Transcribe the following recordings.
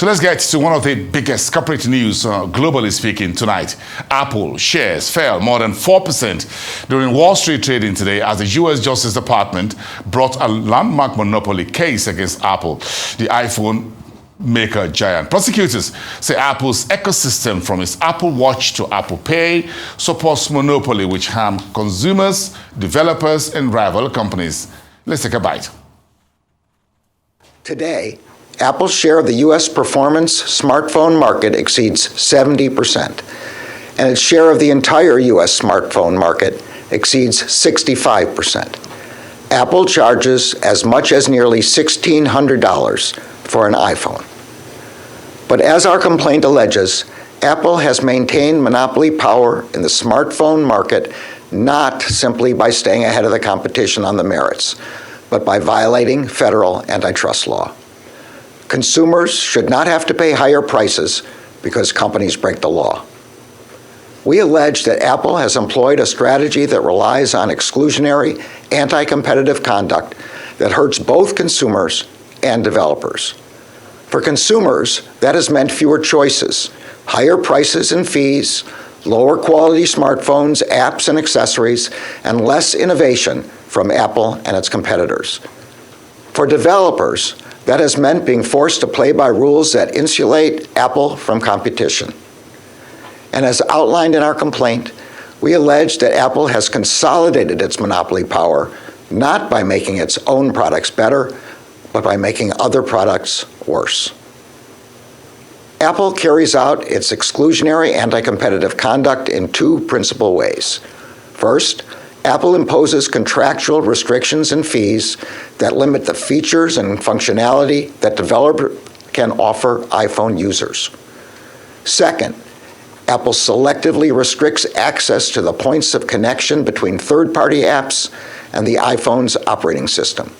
So let's get to one of the biggest corporate news, globally speaking, tonight. Apple shares fell more than 4% during Wall Street trading today as the U.S. Justice Department brought a landmark monopoly case against Apple, the iPhone maker giant. Prosecutors say Apple's ecosystem, from its Apple Watch to Apple Pay, supports monopoly which harm consumers, developers, and rival companies. Let's take a bite. Today, Apple's share of the U.S. performance smartphone market exceeds 70%, and its share of the entire U.S. smartphone market exceeds 65%. Apple charges as much as nearly $1,600 for an iPhone. But as our complaint alleges, Apple has maintained monopoly power in the smartphone market not simply by staying ahead of the competition on the merits, but by violating federal antitrust law. Consumers should not have to pay higher prices because companies break the law. We allege that Apple has employed a strategy that relies on exclusionary, anti-competitive conduct that hurts both consumers and developers. For consumers, that has meant fewer choices, higher prices and fees, lower quality smartphones, apps, and accessories, and less innovation from Apple and its competitors. For developers, that has meant being forced to play by rules that insulate Apple from competition. And as outlined in our complaint, we allege that Apple has consolidated its monopoly power not by making its own products better, but by making other products worse. Apple carries out its exclusionary anti-competitive conduct in two principal ways. First, Apple imposes contractual restrictions and fees that limit the features and functionality that developers can offer iPhone users. Second, Apple selectively restricts access to the points of connection between third-party apps and the iPhone's operating system,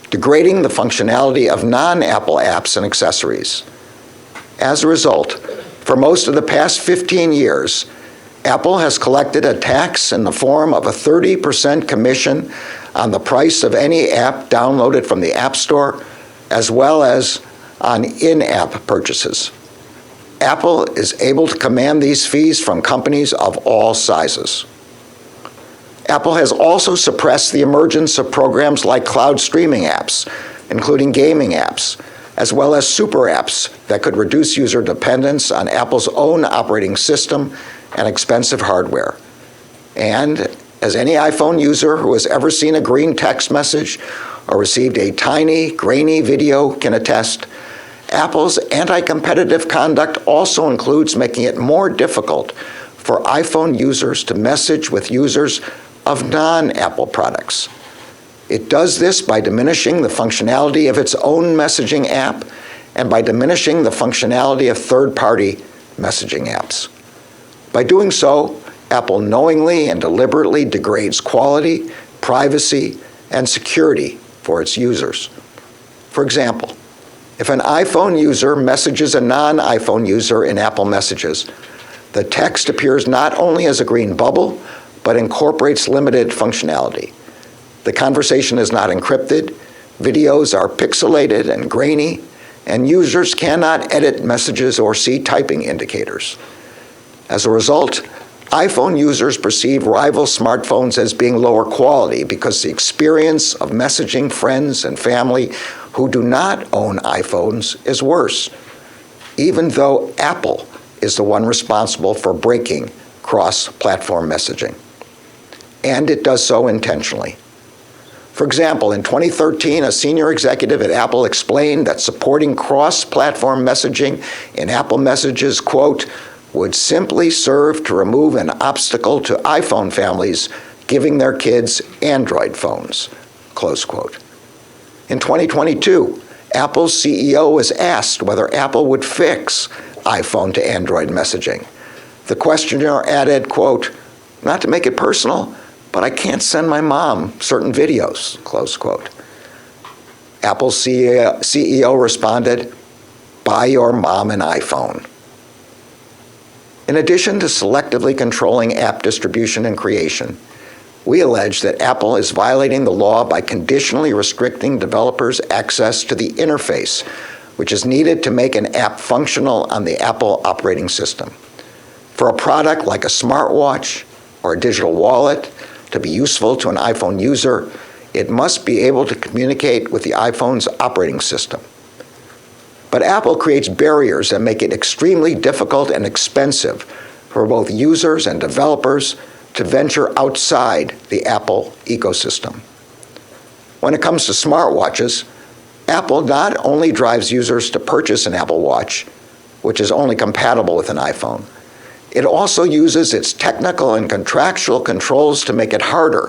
degrading the functionality of non-Apple apps and accessories. As a result, for most of the past 15 years, Apple has collected a tax in the form of a 30% commission on the price of any app downloaded from the App Store, as well as on in-app purchases. Apple is able to command these fees from companies of all sizes. Apple has also suppressed the emergence of programs like cloud streaming apps, including gaming apps, as well as super apps that could reduce user dependence on Apple's own operating system and expensive hardware. And as any iPhone user who has ever seen a green text message or received a tiny, grainy video can attest, Apple's anti-competitive conduct also includes making it more difficult for iPhone users to message with users of non-Apple products. It does this by diminishing the functionality of its own messaging app and by diminishing the functionality of third-party messaging apps. By doing so, Apple knowingly and deliberately degrades quality, privacy, and security for its users. For example, if an iPhone user messages a non-iPhone user in Apple Messages, the text appears not only as a green bubble, but incorporates limited functionality. The conversation is not encrypted, videos are pixelated and grainy, and users cannot edit messages or see typing indicators. As a result, iPhone users perceive rival smartphones as being lower quality because the experience of messaging friends and family who do not own iPhones is worse, even though Apple is the one responsible for breaking cross-platform messaging. And it does so intentionally. For example, in 2013, a senior executive at Apple explained that supporting cross-platform messaging in Apple Messages, quote, would simply serve to remove an obstacle to iPhone families giving their kids Android phones, close quote. In 2022, Apple's CEO was asked whether Apple would fix iPhone to Android messaging. The questioner added, quote, not to make it personal, but I can't send my mom certain videos, close quote. Apple's CEO responded, buy your mom an iPhone. In addition to selectively controlling app distribution and creation, we allege that Apple is violating the law by conditionally restricting developers' access to the interface which is needed to make an app functional on the Apple operating system. For a product like a smartwatch or a digital wallet to be useful to an iPhone user, it must be able to communicate with the iPhone's operating system. But Apple creates barriers that make it extremely difficult and expensive for both users and developers to venture outside the Apple ecosystem. When it comes to smartwatches, Apple not only drives users to purchase an Apple Watch, which is only compatible with an iPhone, it also uses its technical and contractual controls to make it harder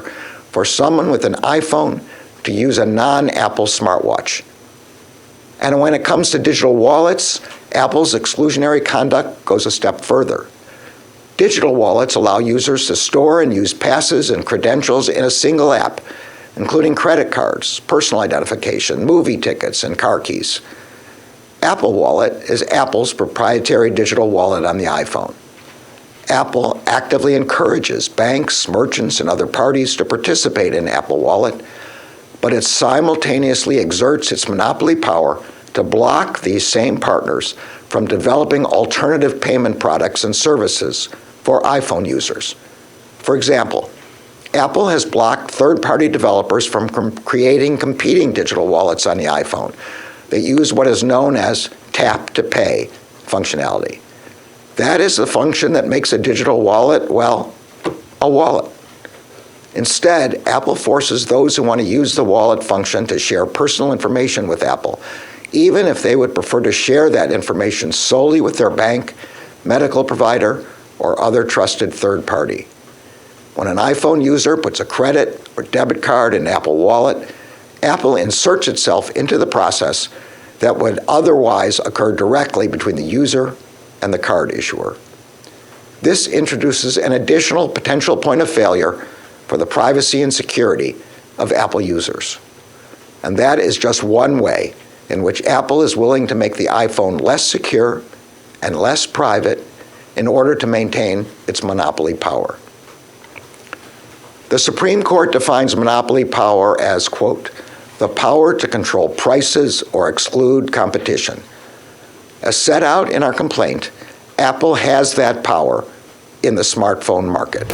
for someone with an iPhone to use a non-Apple smartwatch. And when it comes to digital wallets, Apple's exclusionary conduct goes a step further. Digital wallets allow users to store and use passes and credentials in a single app, including credit cards, personal identification, movie tickets, and car keys. Apple Wallet is Apple's proprietary digital wallet on the iPhone. Apple actively encourages banks, merchants, and other parties to participate in Apple Wallet, but it simultaneously exerts its monopoly power to block these same partners from developing alternative payment products and services for iPhone users. For example, Apple has blocked third-party developers from creating competing digital wallets on the iPhone that use what is known as tap-to-pay functionality. That is the function that makes a digital wallet, well, a wallet. Instead, Apple forces those who want to use the wallet function to share personal information with Apple, even if they would prefer to share that information solely with their bank, medical provider, or other trusted third party. When an iPhone user puts a credit or debit card in Apple Wallet, Apple inserts itself into the process that would otherwise occur directly between the user and the card issuer. This introduces an additional potential point of failure for the privacy and security of Apple users. And that is just one way in which Apple is willing to make the iPhone less secure and less private in order to maintain its monopoly power. The Supreme Court defines monopoly power as, quote, the power to control prices or exclude competition. As set out in our complaint, Apple has that power in the smartphone market.